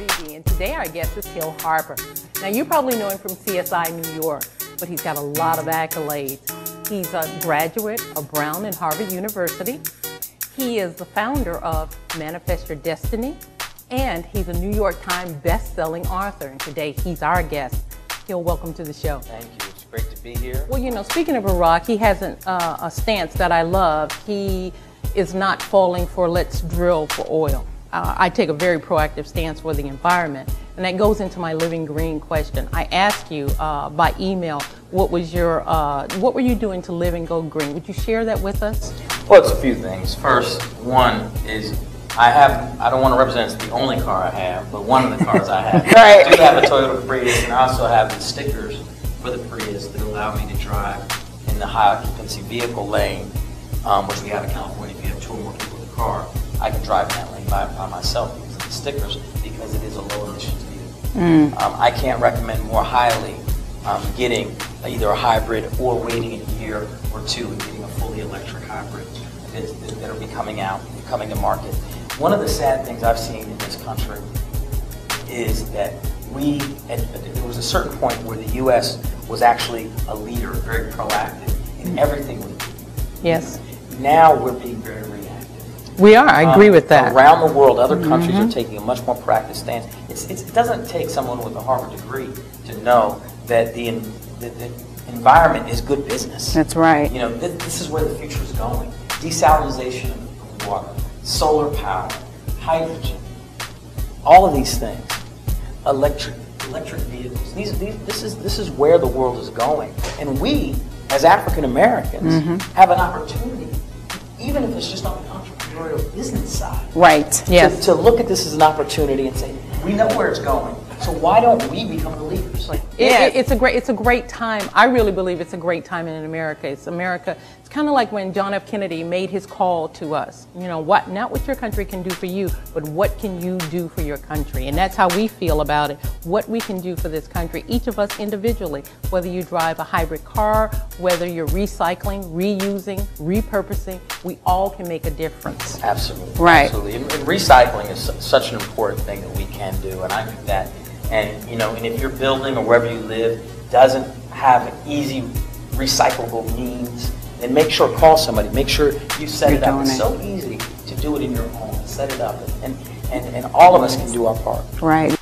Beebe, and today our guest is Harper. Now, you probably know him from CSI New York, but he's got a lot of accolades. He's a graduate of Brown and Harvard University. He is the founder of Manifest Your Destiny, and he's a New York Times best-selling author. And today he's our guest. Welcome to the show. Thank you. It's great to be here. Well, you know, speaking of Iraq, he has a stance that I love. He is not falling for let's drill for oil. I take a very proactive stance for the environment, and that goes into my living green question. I asked you by email, what were you doing to live and go green? Would you share that with us? Well, it's a few things. First, one is I don't want to represent it's the only car I have, but one of the cars I have. Right. I do have a Toyota Prius, and I also have the stickers for the Prius that allow me to drive in the high occupancy vehicle lane, which we have in California. If you have two or more people in the car, I can drive in that lane by myself because of the stickers, because it is a low emissions vehicle. I can't recommend more highly getting either a hybrid or waiting a year or two and getting a fully electric hybrid that'll be coming to market. One of the sad things I've seen in this country is that there was a certain point where the U.S. was actually a leader, very proactive in everything we do. Yes. Now we're being very reactive. We are. I agree with that. Around the world, other countries are taking a much more proactive stance. It doesn't take someone with a Harvard degree to know that the environment is good business. That's right. You know, this is where the future is going. Desalination of water, solar power, hydrogen, all of these things, electric vehicles. This is where the world is going, and we, as African Americans, have an opportunity, even if it's just on the entrepreneurial business side, right? Yes. To look at this as an opportunity and say, we know where it's going, so why don't we become the leaders? It's a great time. I really believe it's a great time in America. It's kind of like when John F. Kennedy made his call to us. You know, not what your country can do for you, but what can you do for your country? And that's how we feel about it. What we can do for this country, each of us individually, whether you drive a hybrid car, whether you're recycling, reusing, repurposing, we all can make a difference. Absolutely. Right. Absolutely. And recycling is such an important thing that we can do, and I do that. And, you know, and if your building or wherever you live doesn't have an easy recyclable means, then make sure, call somebody, make sure you set it up. It's so easy to do it in your home, set it up, and all of us can do our part. Right.